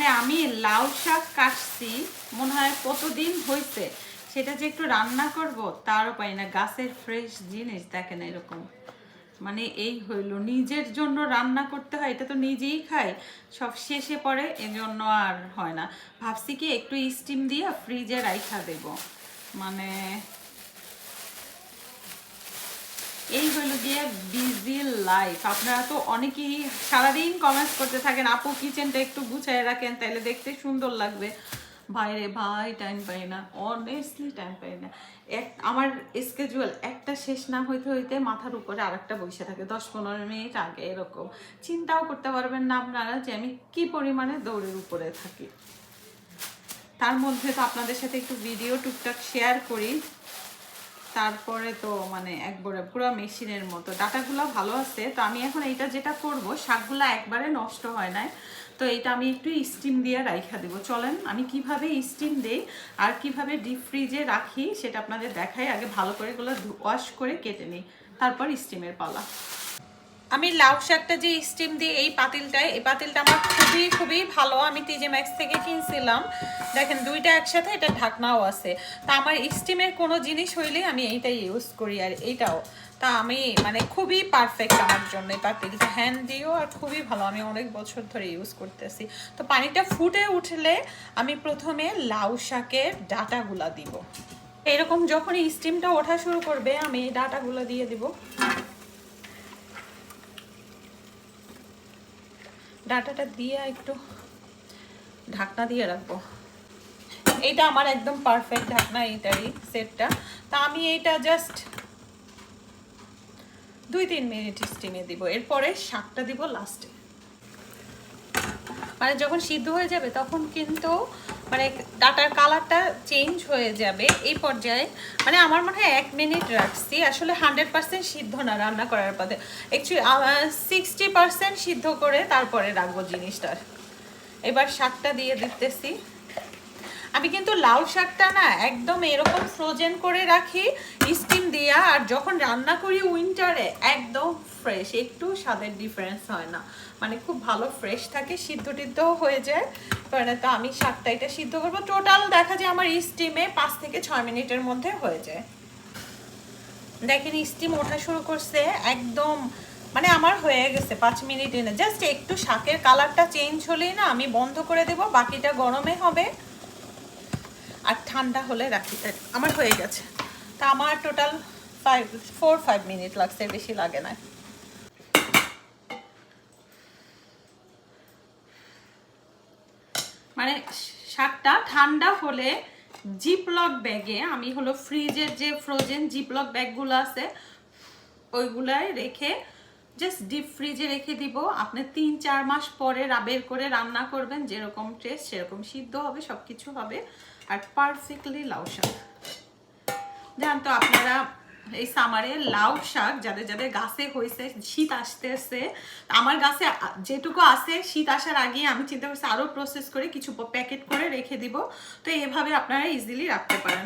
মানে আমি লাউ শাক কাটছি মনে হয় কতদিন হয়েছে, সেটা যে একটু রান্না করব তারও পাই না। গাছের ফ্রেশ জিনিস দেখেন এরকম, মানে এই হইলো নিজের জন্য রান্না করতে হয়, এটা তো নিজেই খাই, সব শেষে পড়ে, এজন্য আর হয় না। ভাবছি কি একটু স্টিম দিয়ে ফ্রিজে রাইখা দেব। মানে এই হলো গিয়ে বিজি লাইফ। আপনারা তো অনেকেই সারাদিন কমেন্টস করতে থাকেন, আপু কিচেনটা একটু গুছিয়ে রাখেন তাহলে দেখতে সুন্দর লাগবে। ভাই রে ভাই, টাইম পাই না, অনেস্টলি টাইম পাই না। আমার স্কেজুয়াল একটা শেষ না হইতে হইতে মাথার উপরে আরেকটা বসে থাকে 10-15 মিনিট আগে, এরকম। চিন্তাও করতে পারবেন না আপনারা যে আমি কি পরিমাণে দৌড়ের উপরে থাকি। তার মধ্যে তো আপনাদের সাথে একটু ভিডিও টুকটাক শেয়ার করি, তারপরে তো মানে একবারে পুরো মেশিনের মতো। ডাটাগুলো ভালো আছে, তো আমি এখন এইটা যেটা করব, শাকগুলো একবারে নষ্ট হয় না, তো এইটা আমি একটু স্টিম দিয়ে রাইখা দেবো। চলেন আমি কিভাবে স্টিম দেই আর কিভাবে ডিপ ফ্রিজে রাখি সেটা আপনাদের দেখাই। আগে ভালো করে এগুলো ওয়াশ করে কেটে নিই, তারপর স্টিমের পালা। আমি লাউ শাকটা যে স্টিম দিই এই পাতিলটায়, এই পাতিলটা আমার খুবই খুবই ভালো, আমি টিজে ম্যাক্স থেকে কিনছিলাম। দেখেন দুইটা একসাথে, এটা ঢাকনাও আছে। তা আমার স্টিমের কোনো জিনিস হইলে আমি এইটাই ইউজ করি, আর এইটাও তা আমি মানে খুবই পারফেক্ট আমার জন্য এই পাতিলটা, হ্যান্ডিও আর খুবই ভালো, আমি অনেক বছর ধরে ইউজ করতেছি। তো পানিটা ফুটে উঠলে আমি প্রথমে লাউ শাকের ডাটাগুলা দিব। এরকম যখন স্টিমটা ওঠা শুরু করবে আমি এই ডাটাগুলো দিয়ে দিব। ডাটাটা দিয়ে একটু ঢাকনা দিয়ে রাখবো। এইটা আমার একদম পারফেক্ট ঢাকনা, এইটারই সেটটা। তা আমি এইটা জাস্ট 2-3 মিনিট স্টিমে দিব, এরপরে শাকটা দিব লাস্টে। মানে যখন সিদ্ধ হয়ে যাবে তখন কিন্তু মানে ডাটার কালারটা চেঞ্জ হয়ে যাবে এই পর্যায়ে। মানে আমার মনে হয় 1 মিনিট রাখছি, আসলে 100% সিদ্ধ না রান্না করার পথে, অ্যাকচুয়ালি 60% সিদ্ধ করে তারপরে রাখবো জিনিসটা। এবার শাকটা দিয়ে দিতেছি। আমি কিন্তু লাউ শাকটা না একদম এরকম ফ্রোজেন করে রাখি স্টিম দিয়া, আর যখন রান্না করি উইন্টারে একদম ফ্রেশ, একটু স্বাদের ডিফারেন্স হয় না, মানে খুব ভালো ফ্রেশ থাকে, সিদ্ধ টিদ্ধও হয়ে যায়। মানে তো আমি শাকটা এটা সিদ্ধ করবো, টোটাল দেখা যায় আমার স্টিমে 5 থেকে 6 মিনিটের মধ্যে হয়ে যায়। দেখেন স্টিম ওঠা শুরু করছে একদম, মানে আমার হয়ে গেছে 5 মিনিট এনে, জাস্ট একটু শাকের কালারটা চেঞ্জ হলেই না আমি বন্ধ করে দেব, বাকিটা গরমে হবে আর ঠান্ডা হলে রাখি। আমার হয়ে গেছে, তা আমার টোটাল 4-5 মিনিট লাগছে, বেশি লাগে না। মানে শাকটা ঠান্ডা হলে জিপলক ব্যাগে, আমি হলো ফ্রিজের যে ফ্রোজেন জিপলক ব্যাগগুলো আছে ওইগুলাই রেখে জাস্ট ডিপ ফ্রিজে রেখে দিব। আপনি 3-4 মাস পরে বের করে রান্না করবেন, যেরকম টেস্ট সেরকম সিদ্ধ হবে, সব কিছু হবে, আর পারফেক্টলি লাউ শাক। জানেন তো আপনারা এই সামারে লাউ শাক যাদের যাদের গাছে হয়েছে, শীত আসতেছে, আমার গাছে যেটুকু আছে শীত আসার আগে আমি চিন্তা করছি আরও প্রসেস করে কিছু প্যাকেট করে রেখে দিব। তো এভাবে আপনারা ইজিলি রাখতে পারেন।